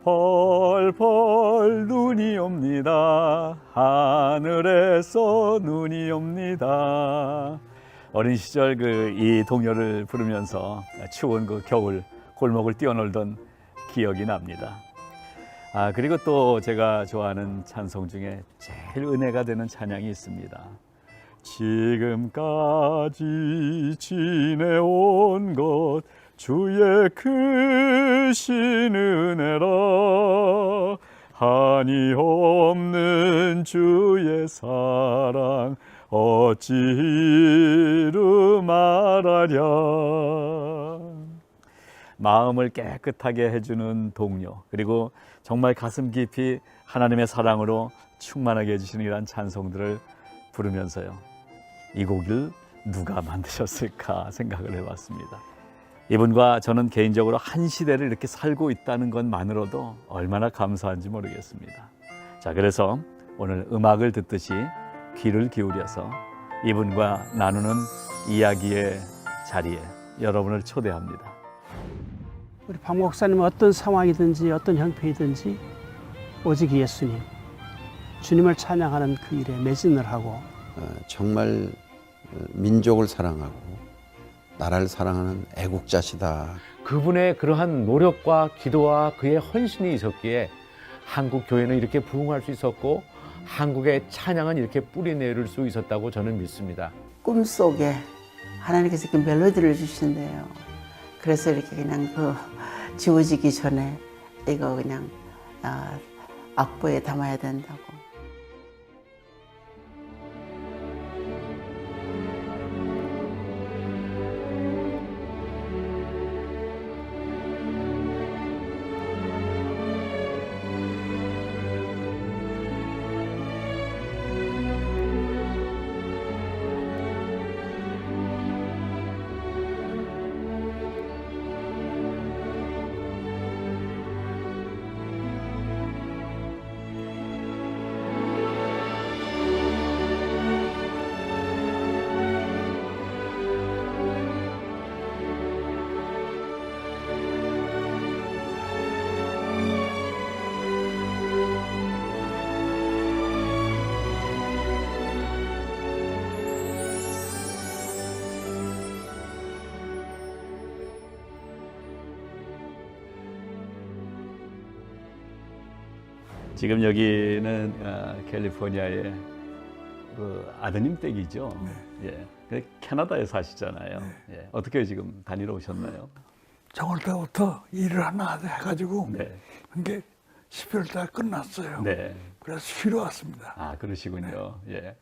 펄펄 눈이 옵니다. 하늘에서 눈이 옵니다. 어린 시절 이 동요를 부르면서 추운 그 겨울 골목을 뛰어놀던 기억이 납니다. 그리고 또 제가 좋아하는 찬송 중에 제일 은혜가 되는 찬양이 있습니다. 지금까지 지내온 것 주의 크신 은혜라. 한이 없는 주의 사랑 어찌 이루 말하랴. 마음을 깨끗하게 해주는 동료, 그리고 정말 가슴 깊이 하나님의 사랑으로 충만하게 해주시는 이러한 찬송들을 부르면서요, 이 곡을 누가 만드셨을까 생각을 해봤습니다. 이분과 저는 개인적으로 한 시대를 이렇게 살고 있다는 것만으로도 얼마나 감사한지 모르겠습니다. 자, 그래서 오늘 음악을 듣듯이 귀를 기울여서 이분과 나누는 이야기의 자리에 여러분을 초대합니다. 우리 박 목사님은 어떤 상황이든지 어떤 형편이든지 오직 예수님, 주님을 찬양하는 그 일에 매진을 하고 정말 민족을 사랑하고 나라를 사랑하는 애국자시다. 그분의 그러한 노력과 기도와 그의 헌신이 있었기에 한국 교회는 이렇게 부흥할 수 있었고 한국의 찬양은 이렇게 뿌리내릴 수 있었다고 저는 믿습니다. 꿈속에 하나님께서 이렇게 멜로디를 주신대요. 그래서 이렇게 그냥 지워지기 전에 이거 그냥 악보에 담아야 된다고. 지금 여기는 캘리포니아의 그 아드님 댁이죠. 예, 캐나다에 사시잖아요. 예, 어떻게 지금 다니러 오셨나요? 정월 때부터 일을 하나 해가지고 네. 그게 12월 달 끝났어요. 네. 그래서 쉬러 왔습니다. 그러시군요. 예.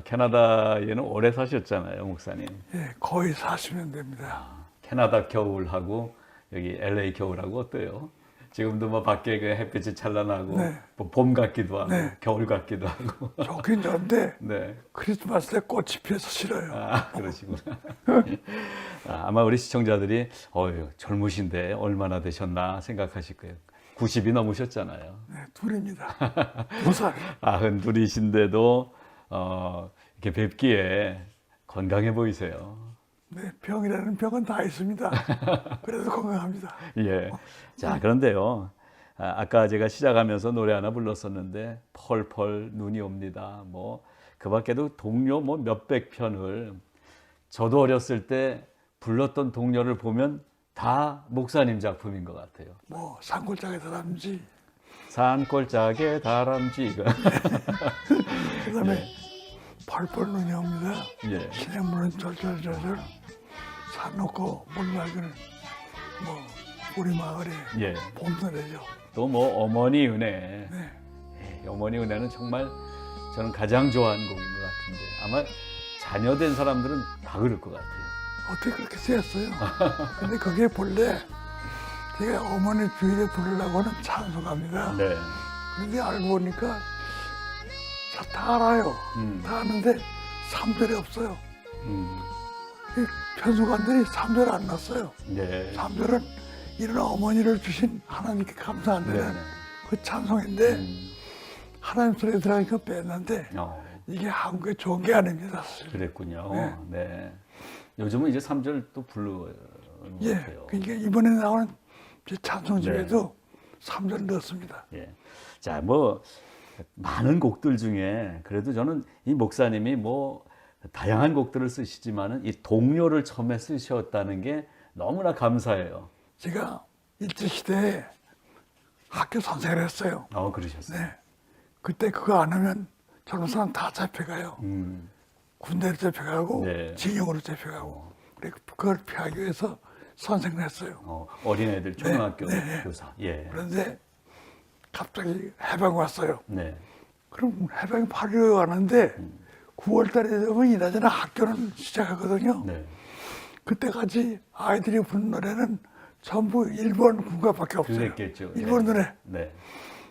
캐나다에는 오래 사셨잖아요, 목사님. 예, 거의 40년 됩니다. 캐나다 겨울하고 여기 LA 겨울하고 어때요? 지금도 뭐 밖에 그 햇빛이 찬란하고 네. 뭐 봄 같기도 하고 네. 겨울 같기도 하고. 좋긴 좋은데 네. 크리스마스 때 꽃이 피어서 싫어요. 그러시구나. 아마 우리 시청자들이 젊으신데 얼마나 되셨나 생각하실 거예요. 90이 넘으셨잖아요. 네, 둘입니다. 2살. 92이신데도 이렇게 뵙기에 건강해 보이세요. 네, 병이라는 병은 다 있습니다. 그래도 건강합니다. 예. 자, 그런데요. 아까 제가 시작하면서 노래 하나 불렀었는데 펄펄 눈이 옵니다. 뭐 그 밖에도 동요 뭐 몇백 편을 저도 어렸을 때 불렀던 동요를 보면 다 목사님 작품인 것 같아요. 뭐 산골짜기 다람쥐, 산골짜기 다람쥐 이거. 그다음에 펄펄 눈이 옵니다. 예. 시냇물은 절절절절 산 놓고 물 맑은 뭐 우리 마을에 예. 봄 노래죠. 또 뭐 어머니 은혜. 네. 예, 어머니 은혜는 정말 저는 가장 좋아하는 곡인 것 같은데 아마 자녀된 사람들은 다 그럴 것 같아요. 어떻게 그렇게 쓰였어요? 근데 그게 본래 제가 어머니 주일에 부르려고 하는 찬송가입니다. 네. 그런데 알고 보니까 다 알아요. 다 아는데 3절이 없어요. 이 편수관들이 3절 안 넣었어요. 네. 3절은 이런 어머니를 주신 하나님께 감사한다는 그 찬송인데 하나님 소리에 들어가니까 뺐는데 이게 한국에 좋은 게 아닙니다. 사실. 그랬군요. 네. 네. 요즘은 이제 3절 또 부르는 것 예, 같아요. 그러니까 이번에 나오는 제 찬송 중에도 3절 넣었습니다. 예. 자, 뭐 많은 곡들 중에 그래도 저는 이 목사님이 뭐 다양한 곡들을 쓰시지만은 이 동료를 처음에 쓰셨다는 게 너무나 감사해요. 제가 일제시대에 학교 선생을 했어요. 그러셨어요. 네. 그때 그거 안 하면 젊은 사람 다 잡혀가요. 군대로 잡혀가고 네. 징용으로 잡혀가고. 그래서 그걸 피하기 위해서 선생을 했어요. 어린애들 초등학교 네. 교사. 예. 그런데 갑자기 해방 왔어요. 네. 그럼 해방이 8일에 왔는데 9월 달에 되면 이나저나 학교는 시작하거든요. 네. 그때까지 아이들이 부른 노래는 전부 일본 군가밖에 없어요. 그랬겠죠. 일본 네. 노래. 네.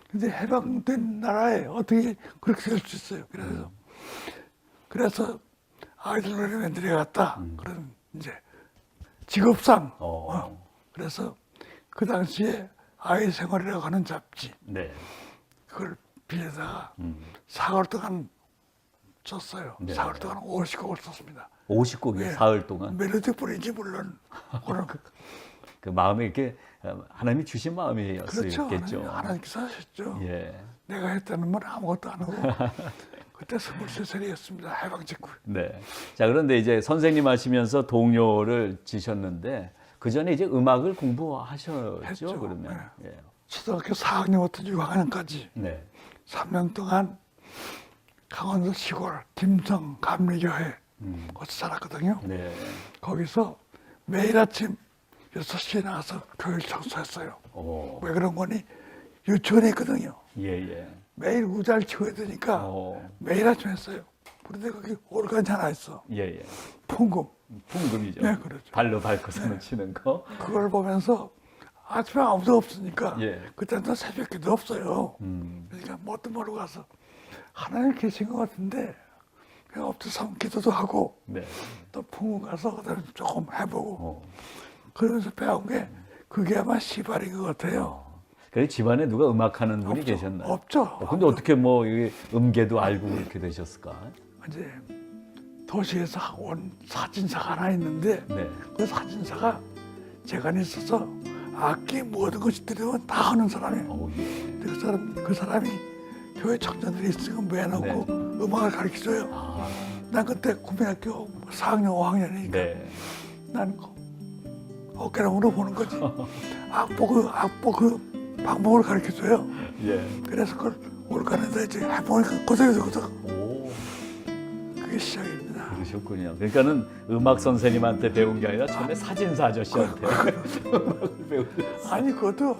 근데 해방된 나라에 어떻게 그렇게 될 수 있어요. 그래서 아이들 노래만 들여갔다. 그런 이제 직업상. 그래서 그 당시에 아이 생활이라고 하는 잡지. 네. 그걸 빌려다가 4개월 동안 썼어요. 네. 4개월 동안 50곡을 썼습니다. 50곡이 예. 사흘 동안 멜로디뿐이지 물론. 그런 그 마음에 이렇게 하나님이 주신 그렇죠. 마음이었겠죠. 하나님께서 하셨죠. 예. 내가 했다는 말 아무것도 안 하고 그때 23살이었습니다. 해방 직후. 네. 자, 그런데 이제 선생님 하시면서 동료를 지셨는데 그 전에 이제 음악을 공부하셨죠, 했죠. 그러면. 예. 초등학교 4학년부터 6학년까지 네. 3년 동안 강원도 시골 김성 감리교회 거기서 살았거든요. 네. 거기서 매일 아침 6시에 나가서 교회를 청소했어요. 왜 그런 거니? 유치원에 있거든요. 예. 매일 우자를 치워야 되니까 매일 아침 했어요. 그런데 거기 올간이 하나 있어. 예. 풍금. 풍금이죠. 네, 그렇죠. 발로 밟고서는 치는 거. 그걸 보면서 아침에 아무도 없으니까 예. 그때는 새벽기도 없어요. 그러니까 뭣도 모르고 가서 하나님 계신 것 같은데 그냥 엎드려 기도도 하고 네. 또 풍금 가서 그다음에 조금 해보고 그러면서 배운 게 그게 아마 시발인 것 같아요. 그래 집안에 누가 음악하는 분이 없죠. 계셨나요? 없죠. 근데 어떻게 뭐 이게 음계도 알고 그렇게 되셨을까? 이제 도시에서 온 사진사가 하나 있는데 네. 그 사진사가 재간이 있어서 악기 모든 것이 들으면 다 하는 사람이에요. 예. 근데 그 사람이 교회 청년들이 있으면 모여놓고 음악을 가르쳐줘요. 난 그때 국민학교 4학년, 5학년이니까 네. 난 어깨너머로 보는 거지. 악보 그 방법을 가르쳐줘요. 예. 그래서 그걸 올간에다 이제 해보니까 고생해서 오, 그게 시작입니다. 그러셨군요. 그러니까는 음악 선생님한테 배운 게 아니라 처음에 사진사 아저씨한테 음악을 배우셨어요. 아니 그것도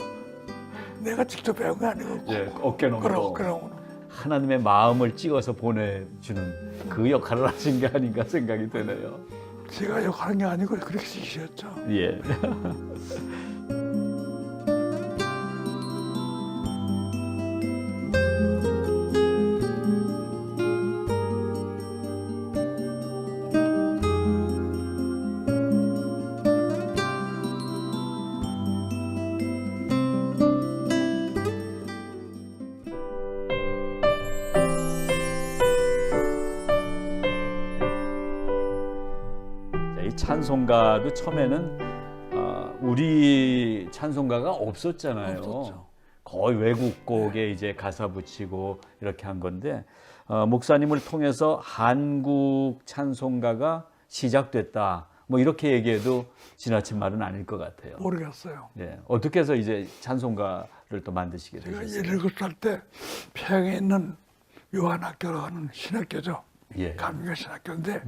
내가 직접 배운 게 아니고 예, 어깨너머로 그럼 하나님의 마음을 찍어서 보내주는 그 역할을 하신 게 아닌가 생각이 되네요. 제가 욕하는 게 아니고 그렇게 시키셨죠. 예. 이 찬송가도 처음에는 우리 찬송가가 없었잖아요. 없었죠. 거의 외국 곡에 이제 가사 붙이고 이렇게 한 건데 목사님을 통해서 한국 찬송가가 시작됐다. 뭐 이렇게 얘기해도 지나친 말은 아닐 것 같아요. 모르겠어요. 예. 어떻게 해서 이제 찬송가를 또 만드시게 제가 되셨어요? 17살 때 평양에 있는 요한학교라고 하는 신학교죠. 예. 감리교 신학교인데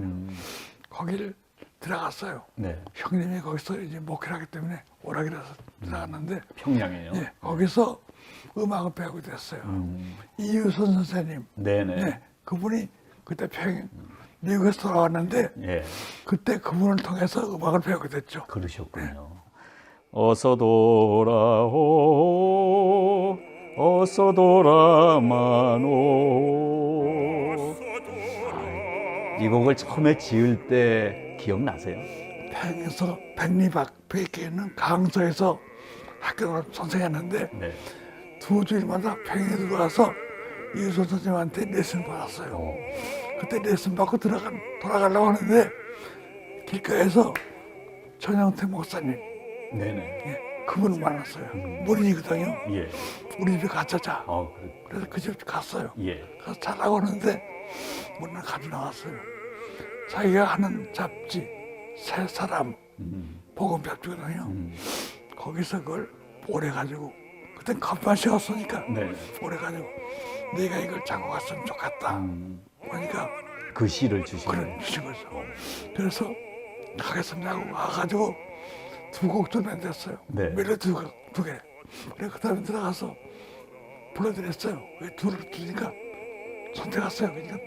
거기를 들어갔어요. 네. 형님이 거기서 이제 목회를 하기 때문에 오라 그래서 들어갔는데 평양이에요. 예, 거기서 음악을 배우게 됐어요. 이유선 선생님. 네네. 네, 그분이 그때 미국에서 돌아왔는데 예. 그때 그분을 통해서 음악을 배우게 됐죠. 그러셨군요. 어서 돌아오, 어서 돌아마노. 이 곡을 처음에 지을 때 기억나세요? 평양에서 백리박 백에 있는 강서에서 학교 선생했는데 네. 두 주일마다 평양에 들어와서 이유선 선생님한테 레슨 받았어요. 그때 레슨 받고 돌아가려고 하는데 길가에서 전영태 목사님 네네. 예, 그분을 만났어요. 문인이거든요. 예. 우리 집에 가자자. 그래. 그래서 그 집 갔어요. 예. 가서 자라고 하는데 문을 가지고 나왔어요. 자기가 하는 잡지 새 사람 복음 잡지거든요. 거기서 그걸 보내가지고 그땐 컵맛이었으니까 네. 보내가지고 네가 이걸 자고 갔으면 좋겠다. 그러니까 그 시를 주시는. 그런 주신 거죠. 그래서 가겠습니다 하고 와가지고 두 곡도 만들었어요. 네. 멜로디 두 개. 그래 그 다음에 들어가서 불러드렸어요. 왜 둘을 주니까 선택했어요. 그러니까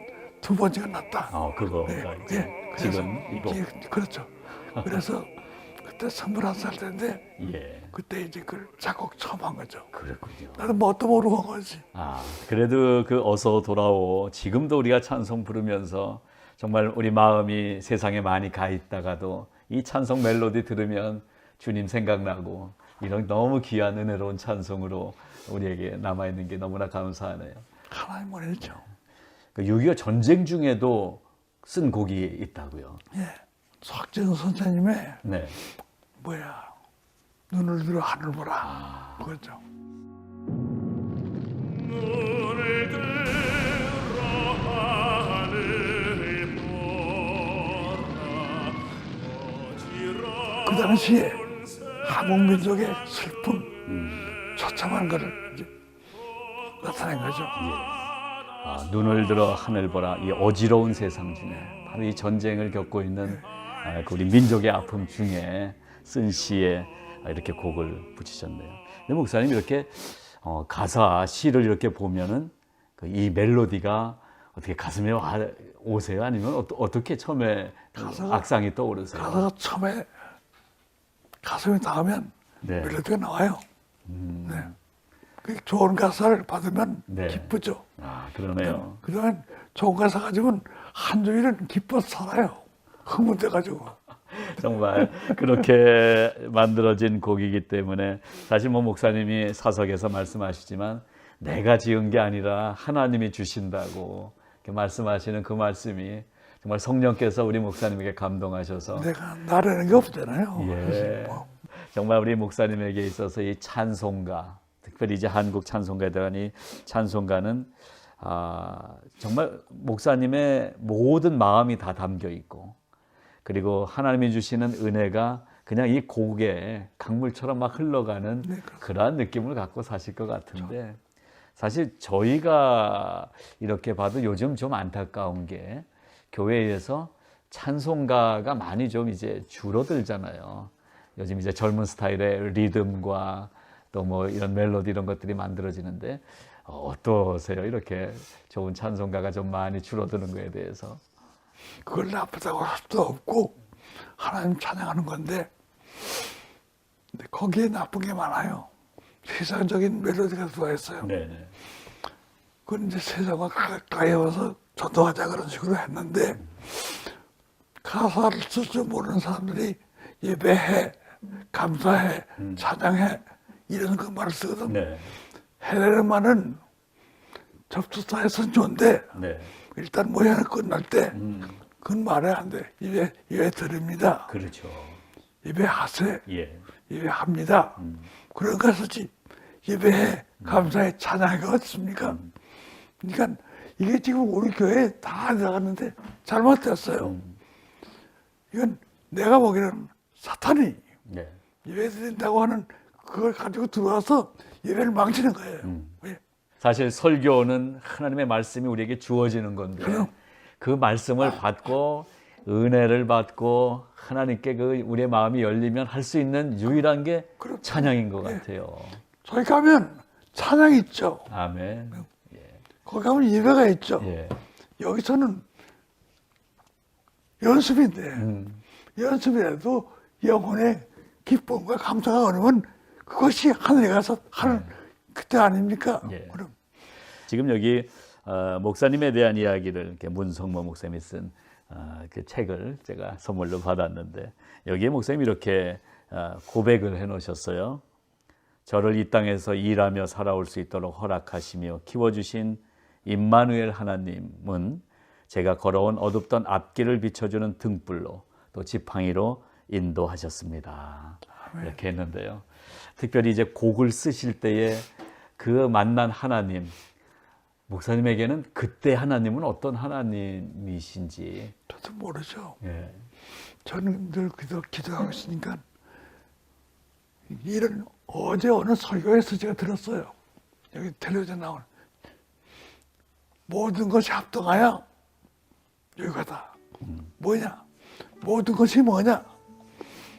두 번째가 낫다. 그거가 네, 이제 네. 그래서 지금 이거. 그렇죠. 그래서 그때 21살 때인데 예. 그때 이제 그 작곡 처음 한 거죠. 그랬군요. 나는 뭣도 모르고 한 거지. 그래도 그 어서 돌아오 지금도 우리가 찬송 부르면서 정말 우리 마음이 세상에 많이 가 있다가도 이 찬송 멜로디 들으면 주님 생각나고 이런 너무 귀한 은혜로운 찬송으로 우리에게 남아있는 게 너무나 감사하네요. 하나님 은혜죠. 그 6.25 전쟁 중에도 쓴 곡이 있다고요. 예. 석재현 선생님의 네. 눈을 들어 하늘 보라. 그거죠. 눈을 들어 하늘을 보라. 그 당시에 한국 민족의 슬픔, 처참한 것을 이제 나타낸 거죠. 눈을 들어 하늘 보라. 이 어지러운 세상 중에 바로 이 전쟁을 겪고 있는 그 우리 민족의 아픔 중에 쓴 시에 이렇게 곡을 붙이셨네요. 근데 목사님 이렇게 가사 시를 이렇게 보면은 이 멜로디가 어떻게 가슴에 오세요? 아니면 어떻게 처음에 악상이 떠오르세요? 가사가 처음에 가슴에 닿으면 네. 멜로디가 나와요. 네. 그 좋은 가사를 받으면 네. 기쁘죠. 그러네요. 그다음에 좋은 가사 가지고는 한 주일은 기뻐서 살아요. 흥분돼가지고. 정말 그렇게 만들어진 곡이기 때문에 사실 목사님이 사석에서 말씀하시지만 내가 지은 게 아니라 하나님이 주신다고 이렇게 말씀하시는 그 말씀이 정말 성령께서 우리 목사님에게 감동하셔서 내가 나라는 게 없잖아요. 예. 뭐. 정말 우리 목사님에게 있어서 이 찬송가, 특별히 이제 한국 찬송가에 대한 이 찬송가는 정말 목사님의 모든 마음이 다 담겨 있고 그리고 하나님이 주시는 은혜가 그냥 이 곡에 강물처럼 막 흘러가는 그러한 느낌을 갖고 사실 것 같은데 사실 저희가 이렇게 봐도 요즘 좀 안타까운 게 교회에서 찬송가가 많이 좀 이제 줄어들잖아요. 요즘 이제 젊은 스타일의 리듬과 또 뭐 이런 멜로디 이런 것들이 만들어지는데 어떠세요? 이렇게 좋은 찬송가가 좀 많이 줄어드는 거에 대해서. 그걸 나쁘다고 할 수도 없고 하나님 찬양하는 건데 근데 거기에 나쁜 게 많아요. 세상적인 멜로디가 들어있어요. 네네. 그건 이제 세상과 가까이 와서 전도하자 그런 식으로 했는데 가사를 쓸 줄 모르는 사람들이 예배해, 감사해, 찬양해 이런 그 말을 쓰거든. 네. 해내는 말은 접수사에서는 좋은데 네. 일단 모양을 끝날 때 그건 말해야 안 돼. 예배 드립니다. 그렇죠. 예배하세. 예. 예배합니다. 그런 거 쓰지. 예배해, 감사해, 찬양해가 어떻습니까? 그러니까 이게 지금 우리 교회에 다 들어갔는데 잘못됐어요. 이건 내가 보기에는 사탄이 네. 예배 드린다고 하는 그걸 가지고 들어와서 예배를 망치는 거예요. 왜? 사실 설교는 하나님의 말씀이 우리에게 주어지는 건데 그럼. 그 말씀을 받고 은혜를 받고 하나님께 그 우리의 마음이 열리면 할 수 있는 유일한 게 그럼. 찬양인 것 예. 같아요. 저희 가면 찬양이 있죠. 아멘. 거기 가면 예배가 있죠. 예. 여기서는 연습인데 연습이라도 영혼의 기쁨과 감사가 오면 그것이 하늘에 가서 하는 그때 아닙니까? 예. 그럼 지금 여기 목사님에 대한 이야기를 이렇게 문성모 목사님이 쓴 그 책을 제가 선물로 받았는데 여기에 목사님이 이렇게 고백을 해놓으셨어요. 저를 이 땅에서 일하며 살아올 수 있도록 허락하시며 키워주신 임마누엘 하나님은 제가 걸어온 어둡던 앞길을 비춰주는 등불로 또 지팡이로 인도하셨습니다. 이렇게 했는데요. 특별히 이제 곡을 쓰실 때에 그 만난 하나님, 목사님에게는 그때 하나님은 어떤 하나님이신지. 저도 모르죠. 예. 저는 늘 기도하고 있으니까 이런 어제 어느 설교에서 제가 들었어요. 여기 텔레비전 나오는 모든 것이 합동하여 여기가다. 뭐냐? 모든 것이 뭐냐?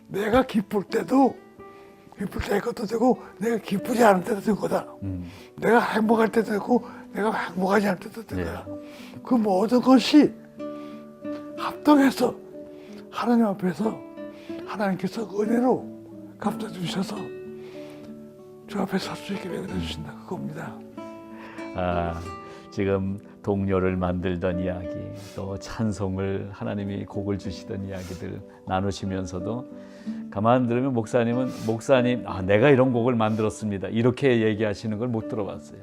내가 기쁠 때도 기쁠 때 것도 되고 내가 기쁘지 않을 때도 된 거다. 내가 행복할 때도 되고 내가 행복하지 않을 때도 된 거야. 그 모든 것이 합동해서 하나님 앞에서 하나님께서 은혜로 갚아 주셔서 주 앞에 설 수 있게 만들어 주신다. 그겁니다. 아, 지금 동료를 만들던 이야기, 또 찬송을 하나님이 곡을 주시던 이야기들 나누시면서도 가만 들으면 목사님, 내가 이런 곡을 만들었습니다. 이렇게 얘기하시는 걸 못 들어봤어요.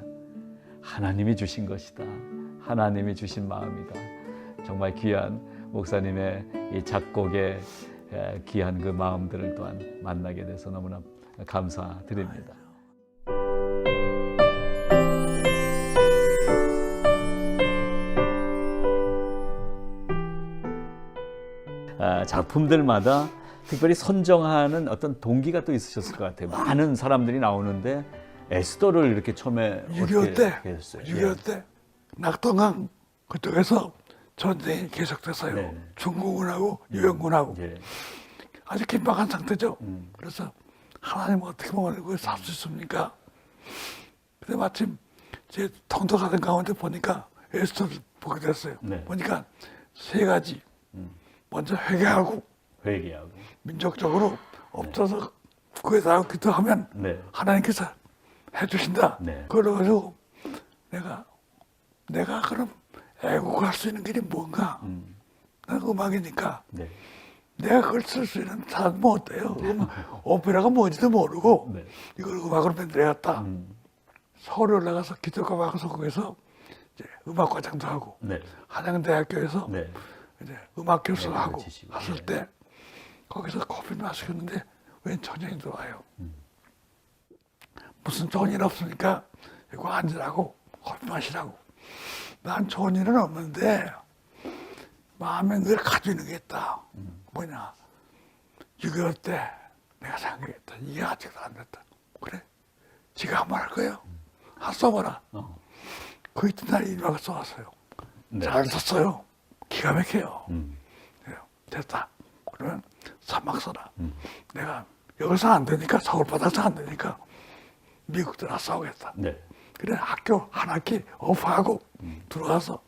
하나님이 주신 것이다. 하나님이 주신 마음이다. 정말 귀한 목사님의 이 작곡의 귀한 그 마음들을 또한 만나게 돼서 너무나 감사드립니다. 작품들마다 특별히 선정하는 어떤 동기가 또 있으셨을 것 같아요. 많은 사람들이 나오는데 에스더를 이렇게 처음에 6.25 때, 어떻게 했어요? 6.25 때 낙동강 그쪽에서 전쟁이 계속됐어요. 네. 중국군하고 유엔군하고 예. 아주 긴박한 상태죠. 그래서 하나님 어떻게 보면 그걸 살 수 있습니까? 근데 마침 제 통독하던 가운데 보니까 에스더를 보게 됐어요. 네. 보니까 세 가지. 먼저 회개하고 민족적으로 엎드려서 구해달라고 기도하면 네. 하나님께서 해주신다. 네. 그래가지고 내가 그럼 애국할 수 있는 길이 뭔가? 나는 음악이니까 네. 내가 그걸 쓸 수 있는 사람은 어때요? 오페라가 뭔지도 모르고 네. 이걸 음악으로 만들어야겠다. 서울에 올라가서 기독교 방송국에서 이제 음악과장도 하고 네. 한양대학교에서 네. 이제 음악 교수를 네, 하고 지시고. 했을 네. 때 거기서 커피 마시겠는데 웬 전쟁이 들어와요. 무슨 좋은 일 없으니까 이거 앉으라고 커피 마시라고. 난 좋은 일은 없는데 마음에 늘 가지고 있는 게 있다. 뭐냐? 6.25 때 내가 생각했다. 이게 아직도 안 됐다. 그래? 지가 한번 할 거예요. 써봐라. 그 이튿날 이마가 써왔어요. 네. 잘 썼어요. 기가 막혀요. 그래요. 됐다. 그러면 사막 써라. 내가 여기서 안 되니까 서울 바다에서 안 되니까 미국 들어가 싸우겠다. 네. 그래 학교 한 학기 오프하고 들어가서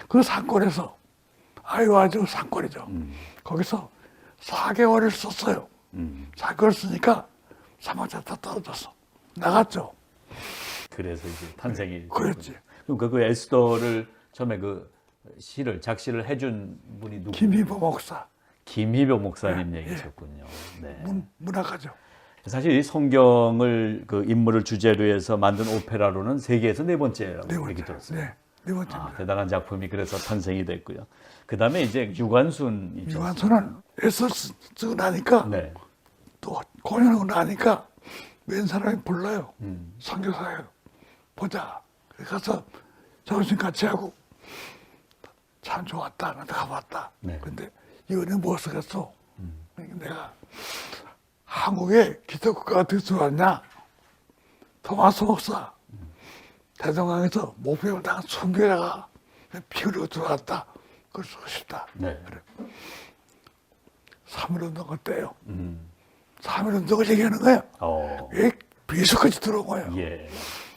그 산골에서 아주 산골이죠. 거기서 4개월을 썼어요. 4개월 쓰니까 사막자 다 떨어졌어. 나갔죠. 그래서 이제 탄생이 그랬지. 됐군요. 그럼 그 에스더를 처음에 그 작시를 해준 분이 누구? 김희보 목사. 김희병 목사님 예, 얘기셨군요. 네. 문학가죠. 사실 이 성경을 그 인물을 주제로 해서 만든 오페라로는 세계에서 네 번째라고 네 얘기 번째. 들었어요. 네, 네 번째입니다. 대단한 작품이 그래서 탄생이 됐고요. 그 다음에 이제 유관순이죠. 유한선은 애써 쓰고 나니까 네. 또 공연하고 나니까 웬 사람이 불러요. 선교사예요. 보자. 그래서 가서 정신 같이 하고 참 좋았다. 나도 가봤다. 네. 근데 이번에 무엇을 했어? 내가 한국에 기독교가 어떻게 들어왔냐? 토마스 목사 대동강에서 목표를 당한 순교회가 피 흘리고 들어왔다. 그걸 쓰고 싶다. 네. 그래. 3.1운동 어때요? 3.1운동을 얘기하는 거야. 왜 비수까지 들어온 거예요. 예.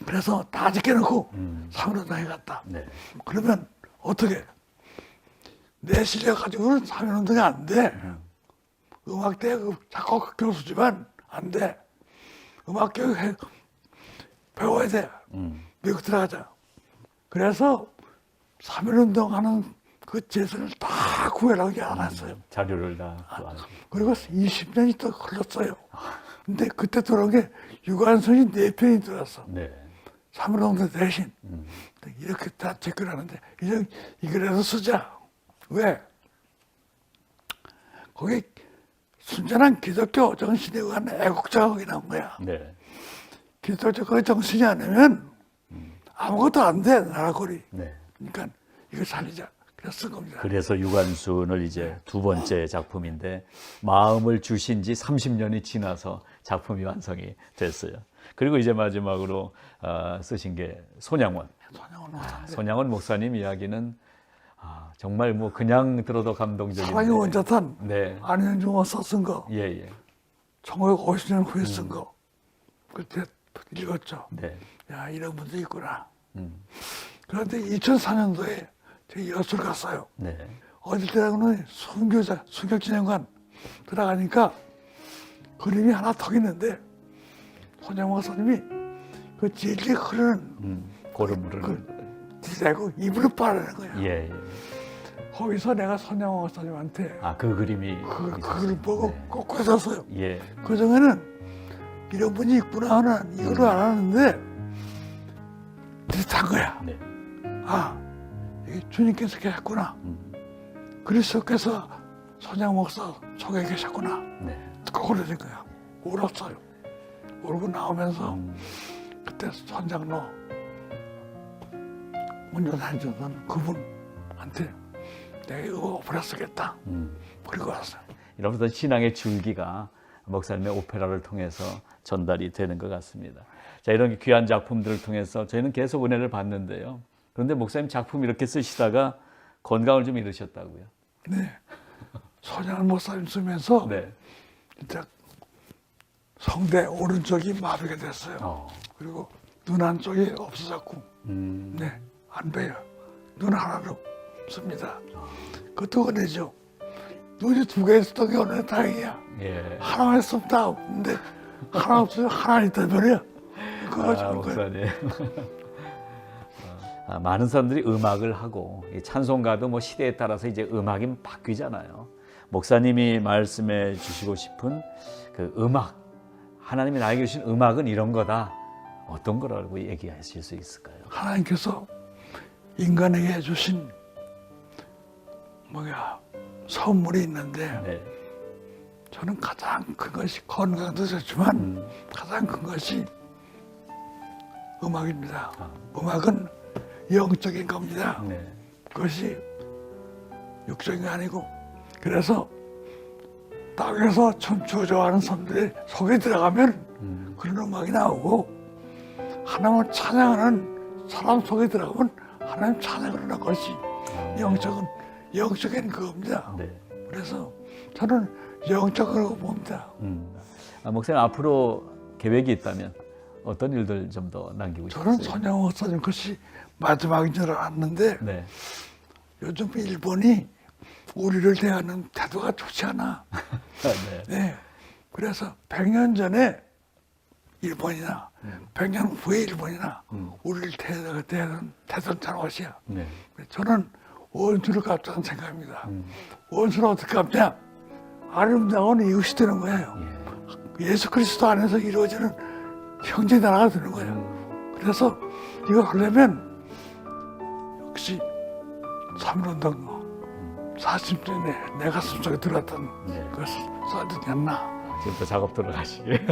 그래서 다 지켜놓고 3.1운동에 갔다. 네. 그러면 어떻게? 내 실력 가지고는 3.1운동이 안 돼. 음악대 작곡 교수지만 안 돼. 음악교육 배워야 돼. 미국 들어가자. 그래서 3.1운동 하는 그 재산을 다 구해라고 알았어요. 자료를 다. 그리고 20년이 또 흘렀어요. 근데 그때 들어온 게 유관순이 4편이 들어왔어. 네. 3.1운동 대신. 이렇게 다 체크를 하는데, 이거라도 쓰자. 왜? 거기 순전한 기독교 정신에 의한 애국자가 거기 나온 거야. 네. 기독교 그 정신이 아니면 아무것도 안 돼, 나라골이. 네. 그러니까 이거 살리자. 그래서 쓴 겁니다. 그래서 유관순을 이제 두 번째 작품인데 마음을 주신 지 30년이 지나서 작품이 완성이 됐어요. 그리고 이제 마지막으로 쓰신 게 손양원. 손양원 목사님 이야기는 정말 뭐 그냥 들어도 감동적인데. 사랑의 원자탄 네. 안현중 와서 쓴 거. 예, 예. 1950년 후에 쓴 거. 그때 읽었죠. 네. 야, 이런 분도 있구나. 음. 그런데 2004년도에 저희 여수를 갔어요. 네. 어딜 때라고는 순교진흥관 들어가니까 그림이 하나 더 있는데 손양원 목사님이 그 질질 흐르는 고름물을 디자이고 이불을 빨아내는 거야. 예, 예. 거기서 내가 손양원 목사님한테 그 그림이 그걸 보고 네. 꼭 꽂았어요. 예. 그 전에는 이런 분이 있구나 하는 이거를 안 하는데 비슷한 거야. 네. 이게 주님께서 계셨구나. 그리스도께서 손양 목사 속에 계셨구나. 네. 그걸 된 거야. 울었어요. 울고 나오면서 그때 손장로 운전해주던 그분한테 내가 이거 오페라 쓰겠다. 그리고 왔어요. 이러면서 신앙의 줄기가 목사님의 오페라를 통해서 전달이 되는 것 같습니다. 자, 이런 귀한 작품들을 통해서 저희는 계속 은혜를 받는데요. 그런데 목사님 작품 이렇게 쓰시다가 건강을 좀 잃으셨다고요? 네. 손양 목사님 쓰면서 네. 진짜 성대 오른쪽이 마비가 됐어요. 그리고 눈 한쪽이 없어졌고, 네, 안 봬요. 눈 하나로 씁니다. 그것도 은혜죠. 눈이 두 개 있었던 게 은혜 다행이야. 예. 하나만 있으면 다 없는데, 하나 없으면 하나 있다면요. 그거 좋은 거예요. 목사님. 많은 사람들이 음악을 하고 이 찬송가도 뭐 시대에 따라서 이제 음악이 바뀌잖아요. 목사님이 말씀해 주시고 싶은 그 음악, 하나님이 나에게 주신 음악은 이런 거다. 어떤 거라고 얘기하실 수 있을까요? 하나님께서 인간에게 주신 선물이 있는데 네. 저는 가장 큰 것이 건강도 좋지만 가장 큰 것이 음악입니다. 음악은 영적인 겁니다. 네. 그것이 육적인 게 아니고 그래서 땅에서 춤추어 좋아하는 사람들이 속에 들어가면 그런 음악이 나오고 하나님을 찬양하는 사람 속에 들어가면 하나님 찬양을 하는 것이 영적인 그겁니다. 네. 그래서 저는 영적으로 봅니다. 목사님 앞으로 계획이 있다면 어떤 일들 좀 더 남기고 저는 싶으세요? 손양 목사님 것이 마지막인 줄 알았는데 네. 요즘 일본이 우리를 대하는 태도가 좋지 않아. 네. 네. 그래서 100년 전에 일본이나 100년 후에 일본이나 우리를 대하는 태도는 잘못이야. 네. 저는 원수를 갚자는 생각입니다. 원수를 어떻게 갚냐? 아름다운 이웃이 되는 거예요. 예수 그리스도 안에서 이루어지는 형제 나라가 되는 거예요. 그래서 이거 하려면 역시 3.1운동 40년에 내 가슴 속에 들어왔던 것을 써야 되지 않나. 지금부터 작업 들어가시길.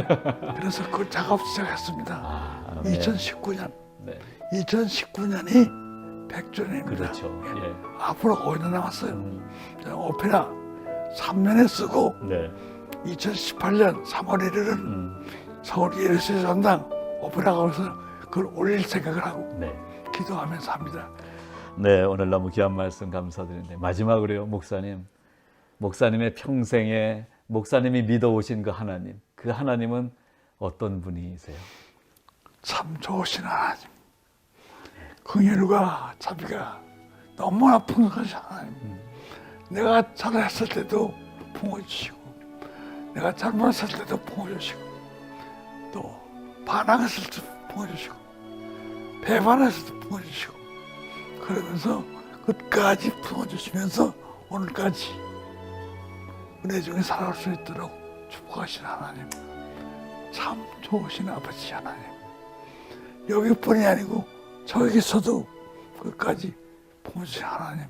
그래서 그 작업 시작했습니다. 네. 2019년. 네. 2019년이 100주년입니다. 그렇죠. 예. 앞으로 5년 남았어요. 오페라 3년에 쓰고 네. 2018년 3월 1일은 서울 예수의 전당 오페라 가서 그걸 올릴 생각을 하고 네. 기도하면서 합니다. 네, 오늘 너무 귀한 말씀 감사드리는데 마지막으로요, 목사님의 평생에 목사님이 믿어오신 그 하나님은 어떤 분이세요? 참 좋으신 하나님. 긍휼과 자비가 너무나 풍성하신 하나님. 내가 잘했을 때도 품어주시고 내가 잘못했을 때도 품어주시고 또 반항했을 때도 품어주시고 배반했을 때도 품어주시고 그러면서 끝까지 품어주시면서 오늘까지 은혜 중에 살아갈 수 있도록 축복하신 하나님. 참 좋으신 아버지 하나님. 여기뿐이 아니고 저에게서도 끝까지 품어주신 하나님,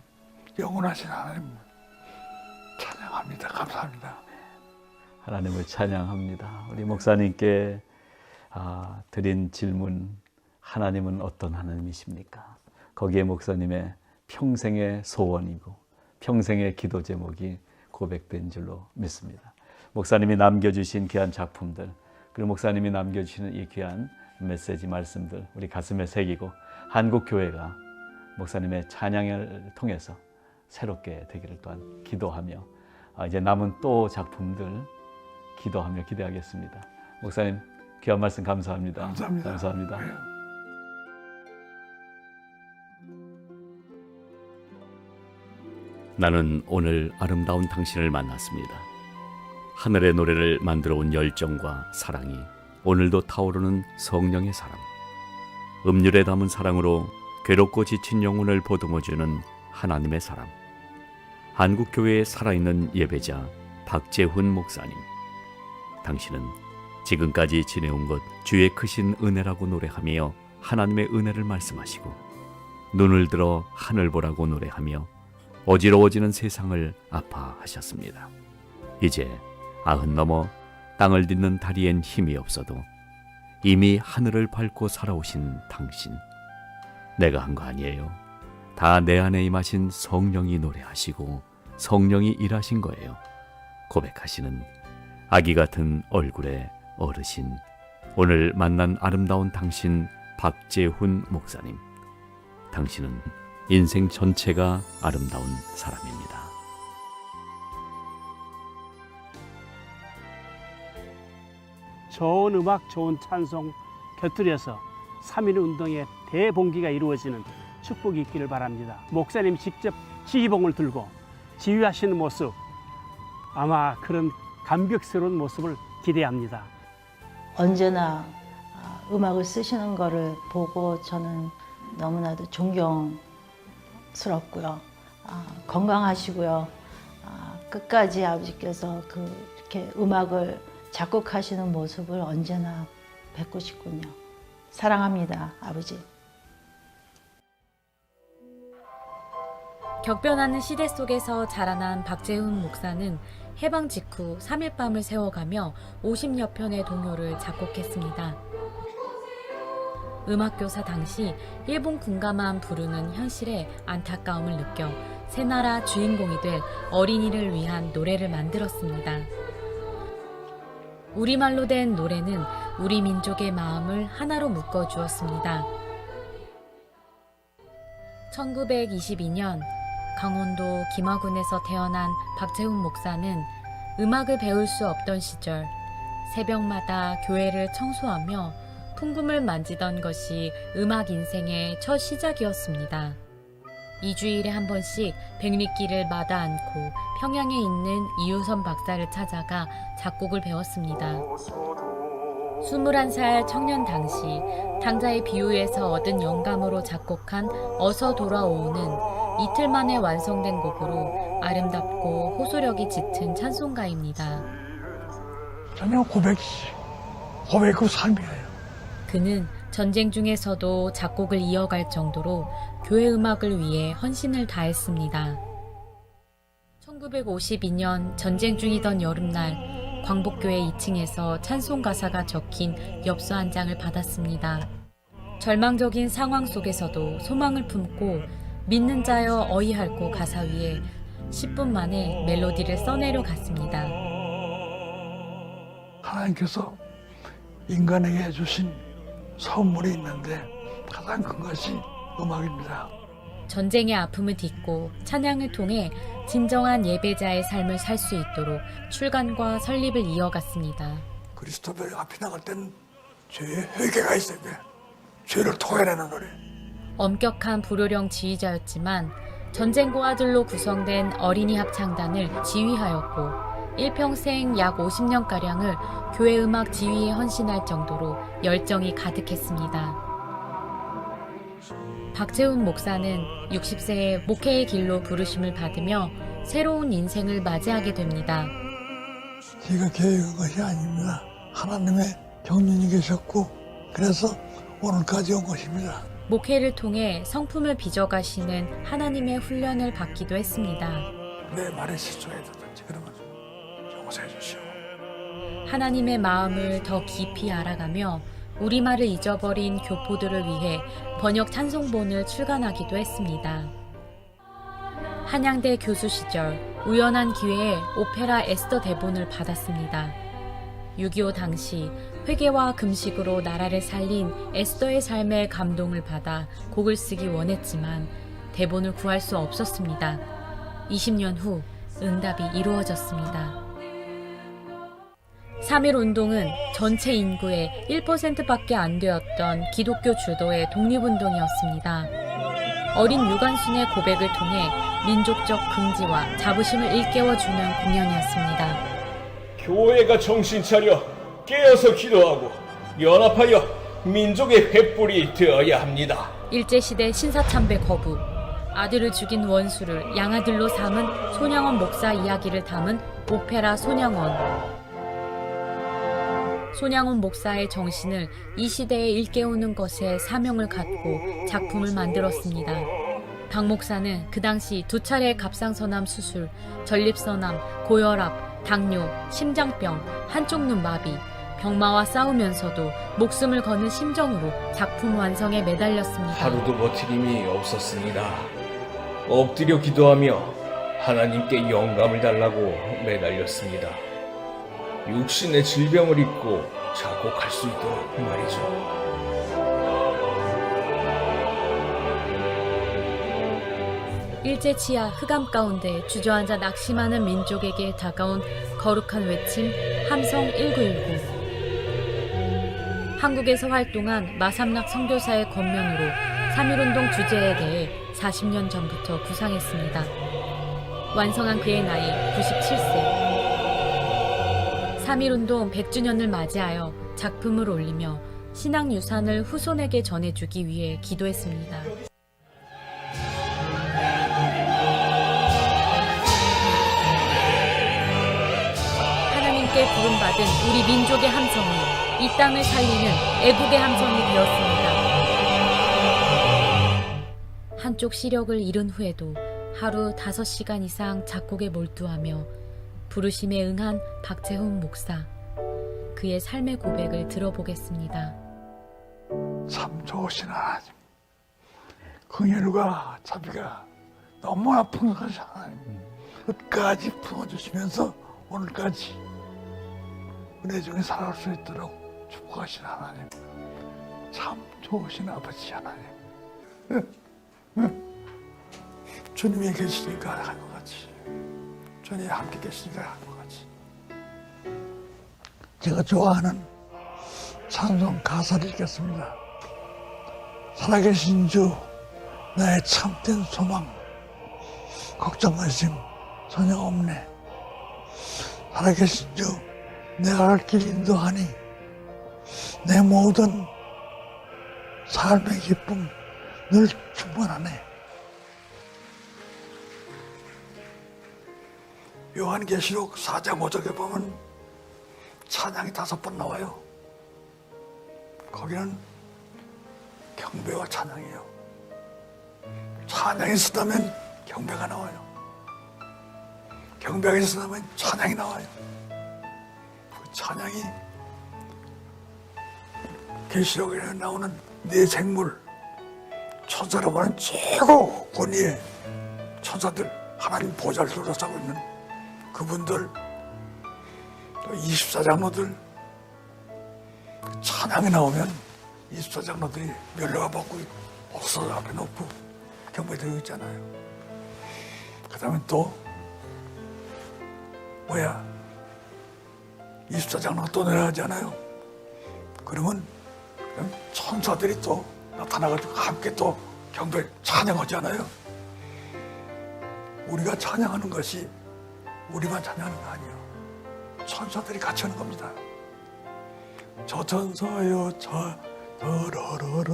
영원하신 하나님 찬양합니다. 감사합니다. 하나님을 찬양합니다. 우리 목사님께 드린 질문, 하나님은 어떤 하나님이십니까? 거기에 목사님의 평생의 소원이고 평생의 기도 제목이 고백된 줄로 믿습니다. 목사님이 남겨주신 귀한 작품들, 그리고 목사님이 남겨주시는 이 귀한 메시지 말씀들 우리 가슴에 새기고 한국교회가 목사님의 찬양을 통해서 새롭게 되기를 또한 기도하며 이제 남은 또 작품들 기도하며 기대하겠습니다. 목사님 귀한 말씀 감사합니다. 감사합니다. 감사합니다. 나는 오늘 아름다운 당신을 만났습니다. 하늘의 노래를 만들어 온 열정과 사랑이 오늘도 타오르는 성령의 사랑. 음률에 담은 사랑으로 괴롭고 지친 영혼을 보듬어주는 하나님의 사랑. 한국교회의 살아있는 예배자 박재훈 목사님. 당신은 지금까지 지내온 것 주의 크신 은혜라고 노래하며 하나님의 은혜를 말씀하시고, 눈을 들어 하늘 보라고 노래하며 어지러워지는 세상을 아파하셨습니다. 이제 90 넘어 땅을 딛는 다리엔 힘이 없어도 이미 하늘을 밟고 살아오신 당신, 내가 한 거 아니에요. 다 내 안에 임하신 성령이 노래하시고 성령이 일하신 거예요. 고백하시는 아기 같은 얼굴의 어르신, 오늘 만난 아름다운 당신 박재훈 목사님. 당신은 인생 전체가 아름다운 사람입니다. 좋은 음악, 좋은 찬송 곁들여서 3.1 운동의 대봉기가 이루어지는 축복이 있기를 바랍니다. 목사님 직접 지휘봉을 들고 지휘하시는 모습, 아마 그런 감격스러운 모습을 기대합니다. 언제나 음악을 쓰시는 거를 보고 저는 너무나도 존경스럽고요. 건강하시고요. 끝까지 아버지께서 이렇게 음악을 작곡하시는 모습을 언제나 뵙고 싶군요. 사랑합니다, 아버지. 격변하는 시대 속에서 자라난 박재훈 목사는 해방 직후 3일밤을 새워가며 50여 편의 동요를 작곡했습니다. 음악교사 당시 일본 군가만 부르는 현실에 안타까움을 느껴 새나라 주인공이 될 어린이를 위한 노래를 만들었습니다. 우리말로 된 노래는 우리 민족의 마음을 하나로 묶어주었습니다. 1922년 강원도 김화군에서 태어난 박재훈 목사는 음악을 배울 수 없던 시절 새벽마다 교회를 청소하며 풍금을 만지던 것이 음악 인생의 첫 시작이었습니다. 2주일에 한 번씩 백리길을 마다 않고 평양에 있는 이유선 박사를 찾아가 작곡을 배웠습니다. 21살 청년 당시 당자의 비유에서 얻은 영감으로 작곡한 어서 돌아오는 이틀 만에 완성된 곡으로 아름답고 호소력이 짙은 찬송가입니다. 저는 고백의 삶이에요. 그는 전쟁 중에서도 작곡을 이어갈 정도로 교회 음악을 위해 헌신을 다했습니다. 1952년 전쟁 중이던 여름날 광복교회 2층에서 찬송 가사가 적힌 엽서 한 장을 받았습니다. 절망적인 상황 속에서도 소망을 품고 믿는 자여 어이할고 가사 위에 10분 만에 멜로디를 써내려 갔습니다. 하나님께서 인간에게 주신 선물이 있는데 가장 큰 것이 음악입니다. 전쟁의 아픔을 딛고 찬양을 통해 진정한 예배자의 삶을 살 수 있도록 출간과 설립을 이어갔습니다. 그리스도별 앞에 나갈 때는 죄의 회개가 있어야 돼. 죄를 토해내는 노래. 엄격한 불효령 지휘자였지만 전쟁고 아들로 구성된 어린이 합창단을 지휘하였고 일평생 약 50년가량을 교회 음악 지휘에 헌신할 정도로 열정이 가득했습니다. 박재훈 목사는 60세에 목회의 길로 부르심을 받으며 새로운 인생을 맞이하게 됩니다. 제가 계획한 것이 아닙니다. 하나님의 경륜이 계셨고 그래서 오늘까지 온 것입니다. 목회를 통해 성품을 빚어가시는 하나님의 훈련을 받기도 했습니다. 내 말에 실수가 있었든지 그러면 용서해 주시오. 하나님의 마음을 더 깊이 알아가며 우리말을 잊어버린 교포들을 위해 번역 찬송본을 출간하기도 했습니다. 한양대 교수 시절 우연한 기회에 오페라 에스더 대본을 받았습니다. 6.25 당시 회개와 금식으로 나라를 살린 에스더의 삶에 감동을 받아 곡을 쓰기 원했지만 대본을 구할 수 없었습니다. 20년 후 응답이 이루어졌습니다. 3.1 운동은 전체 인구의 1%밖에 안 되었던 기독교 주도의 독립운동이었습니다. 어린 유관순의 고백을 통해 민족적 긍지와 자부심을 일깨워주는 공연이었습니다. 교회가 정신 차려 깨어서 기도하고 연합하여 민족의 횃불이 되어야 합니다. 일제시대 신사참배 거부, 아들을 죽인 원수를 양아들로 삼은 손양원 목사 이야기를 담은 오페라 손양원. 손양원 목사의 정신을 이 시대에 일깨우는 것에 사명을 갖고 작품을 만들었습니다. 박 목사는 그 당시 2차례 갑상선암 수술, 전립선암, 고혈압, 당뇨, 심장병, 한쪽 눈 마비, 병마와 싸우면서도 목숨을 거는 심정으로 작품 완성에 매달렸습니다. 하루도 버틸 힘이 없었습니다. 엎드려 기도하며 하나님께 영감을 달라고 매달렸습니다. 육신의 질병을 잊고 작곡할 수 있도록 말이죠. 일제치하 흑암 가운데 주저앉아 낙심하는 민족에게 다가온 거룩한 외침 함성 1919. 한국에서 활동한 마삼락 선교사의 권면으로 3.1운동 주제에 대해 40년 전부터 구상했습니다. 완성한 그의 나이 97세. 3.1운동 100주년을 맞이하여 작품을 올리며 신앙유산을 후손에게 전해주기 위해 기도했습니다. 하나님께 부름받은 우리 민족의 함성이 이 땅을 살리는 애국의 함성이 되었습니다. 한쪽 시력을 잃은 후에도 하루 5시간 이상 작곡에 몰두하며 부르심에 응한 박재훈 목사. 그의 삶의 고백을 들어보겠습니다. 참 좋으신 하나님, 긍휼과 자비가 너무 아픈 것이 하나님 끝까지 품어주시면서 오늘까지 은혜 중에 살아갈 수 있도록 축복하신 하나님, 참 좋으신 아버지 하나님. 주님이 계시니까 한 것 같이, 주님이 함께 계시니까 한 것 같이. 제가 좋아하는 찬송 가사를 읽겠습니다. 살아계신 주, 나의 참된 소망, 걱정 의심 전혀 없네. 살아계신 주, 내가 갈 길 인도하니 내 모든 삶의 기쁨 늘 충만하네. 요한계시록 4장 5절에 보면 찬양이 5번 나와요. 거기는 경배와 찬양이에요. 찬양이 있었다면 경배가 나와요. 경배가 있었다면 찬양이 나와요. 그 찬양이 계시록에 나오는 네 생물, 천사라고 하는 최고 권위의 천사들, 하나님 보좌를 둘러싸고 있는 그분들, 또 24장로들, 찬양이 나오면 24장로들이 멸류가 벗고 옥석 앞에 놓고 경배되고 있잖아요. 그 다음에 또 24장로가 또 내려가잖아요. 그러면 천사들이 또 나타나가지고 함께 또 경배 찬양하잖아요. 우리가 찬양하는 것이 우리만 찬양하는 거 아니에요. 천사들이 같이 하는 겁니다. 저 천사여 저 러러러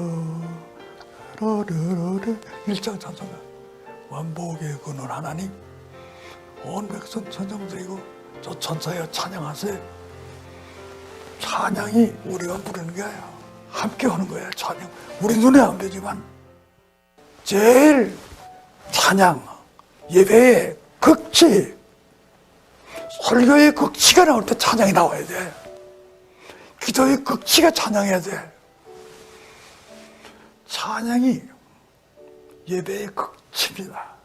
1장 찬송가 완복의 근원 하나님 온 백성 천사들이고 저 천사여 찬양하세. 찬양이 우리가 부르는 게 아니야. 함께 하는 거야. 찬양. 우리 눈에 안 보이지만 제일 찬양, 예배의 극치, 설교의 극치가 나올 때 찬양이 나와야 돼. 기도의 극치가 찬양해야 돼. 찬양이 예배의 극치입니다.